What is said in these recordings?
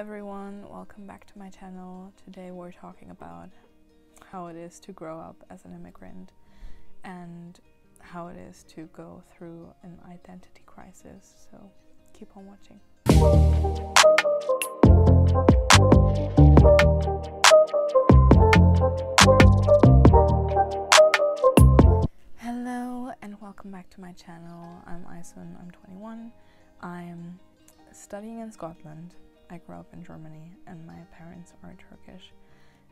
everyone, welcome back to my channel. Today we're talking about how it is to grow up as an immigrant and how it is to go through an identity crisis. So keep on watching. Hello and welcome back to my channel. I'm Aysun, I'm 21. I'm studying in Scotland. I grew up in Germany and my parents are Turkish.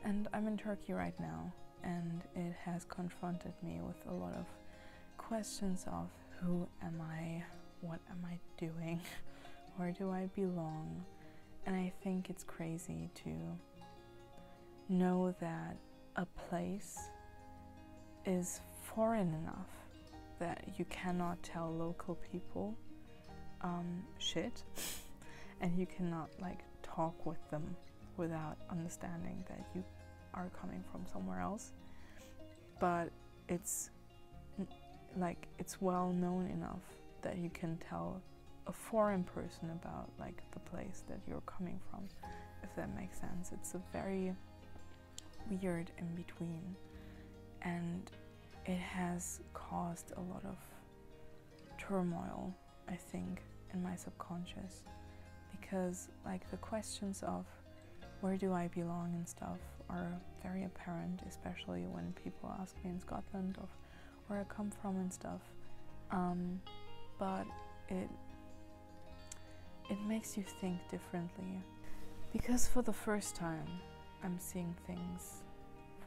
And I'm in Turkey right now, and it has confronted me with a lot of questions of who am I, what am I doing, where do I belong? And I think it's crazy to know that a place is foreign enough that you cannot tell local people shit and you cannot talk with them without understanding that you are coming from somewhere else, but it's well known enough that you can tell a foreign person about the place that you're coming from, if that makes sense. It's a very weird in between, and it has caused a lot of turmoil, I think, in my subconscious, because the questions of where do I belong and stuff are very apparent, especially when people ask me in Scotland of where I come from and stuff. But it makes you think differently, because for the first time I'm seeing things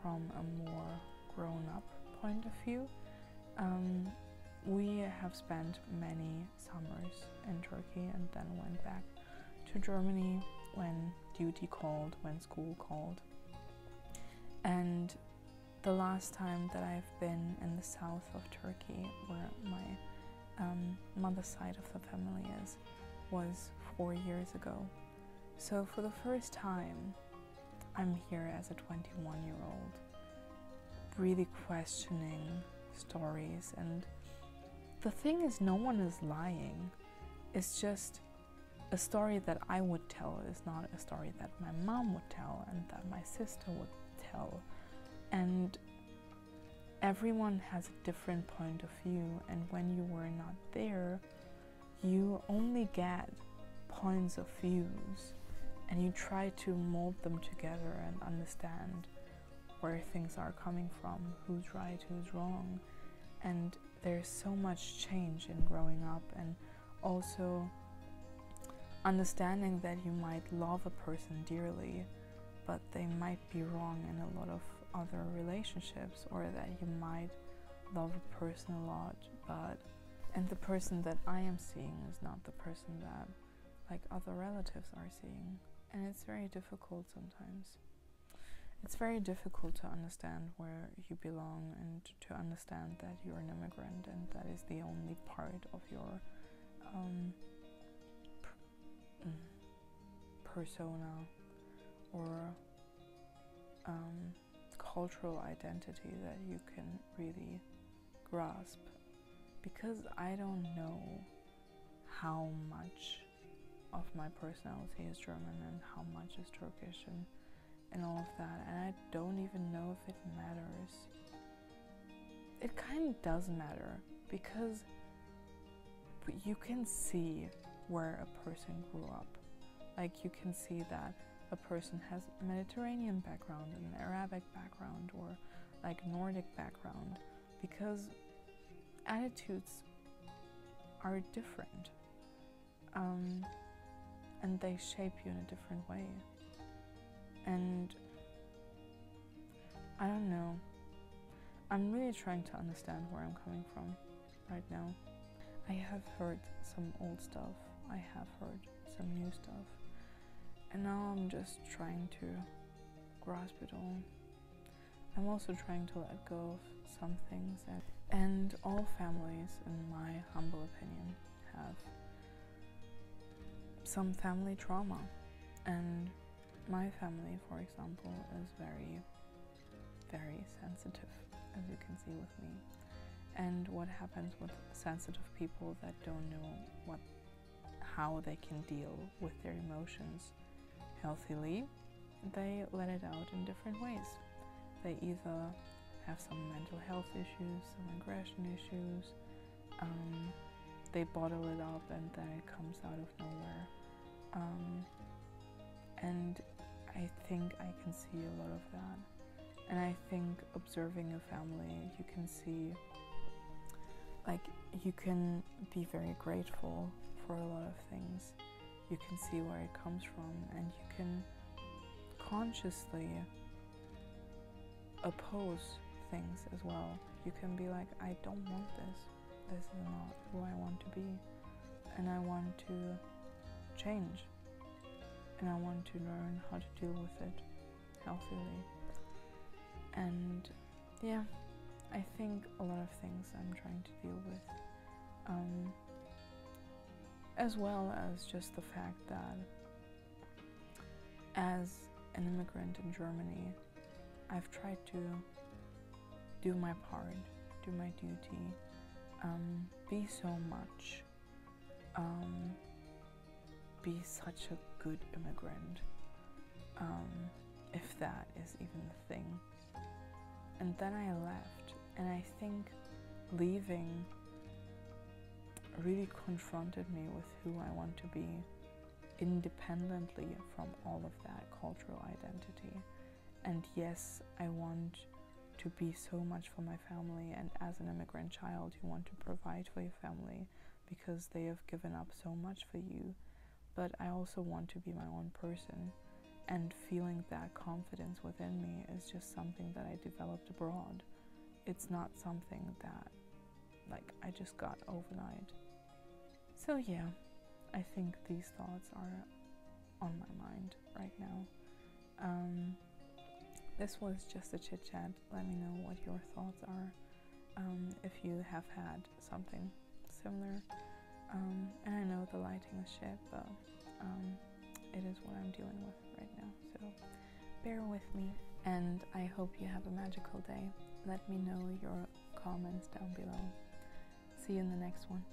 from a more grown-up point of view. We have spent many summers in Turkey and then went back to Germany when duty called, when school called. And the last time that I've been in the south of Turkey, where my mother's side of the family is, was 4 years ago. So for the first time, I'm here as a 21-year-old, really questioning stories. And the thing is, no one is lying. It's just a story that I would tell is not a story that my mom would tell and that my sister would tell. And everyone has a different point of view, and when you were not there, you only get points of views and you try to mold them together and understand where things are coming from, who's right, who's wrong. And there's so much change in growing up, and also understanding that you might love a person dearly, but they might be wrong in a lot of other relationships, or that you might love a person a lot, and the person that I am seeing is not the person that other relatives are seeing. And it's very difficult sometimes. It's very difficult to understand where you belong and to understand that you're an immigrant and that is the only part of your persona or cultural identity that you can really grasp. Because I don't know how much of my personality is German and how much is Turkish and all of that, and I don't even know if it matters. It kind of does matter, because you can see where a person grew up. You can see that a person has a Mediterranean background, an Arabic background, or Nordic background, because attitudes are different, and they shape you in a different way. And I don't know, I'm really trying to understand where I'm coming from right now. I have heard some old stuff, I have heard some new stuff, and now I'm just trying to grasp it all. I'm also trying to let go of some things, and all families, in my humble opinion, have some family trauma. And my family, for example, is very, very sensitive, as you can see with me. And what happens with sensitive people that don't know how they can deal with their emotions healthily, they let it out in different ways. They either have some mental health issues, some aggression issues, they bottle it up and then it comes out of nowhere. And I think I can see a lot of that. And I think observing a family, you can see, like, you can be very grateful for a lot of things. You can see where it comes from, and you can consciously oppose things as well. You can be like, I don't want this. This is not who I want to be. And I want to change. And I want to learn how to deal with it healthily. And yeah, I think a lot of things I'm trying to deal with. As well as just the fact that as an immigrant in Germany, I've tried to do my part, do my duty, be so much, be such a good immigrant, if that is even the thing. And then I left, and I think leaving really confronted me with who I want to be, independently from all of that cultural identity. And yes, I want to be so much for my family, and as an immigrant child, you want to provide for your family because they have given up so much for you. But I also want to be my own person, and feeling that confidence within me is just something that I developed abroad. It's not something that, like, I just got overnight. So yeah, I think these thoughts are on my mind right now. This was just a chit chat. Let me know what your thoughts are, if you have had something similar. And I know the lighting is shit, but it is what I'm dealing with right now, so bear with me. And I hope you have a magical day. Let me know your comments down below. See you in the next one.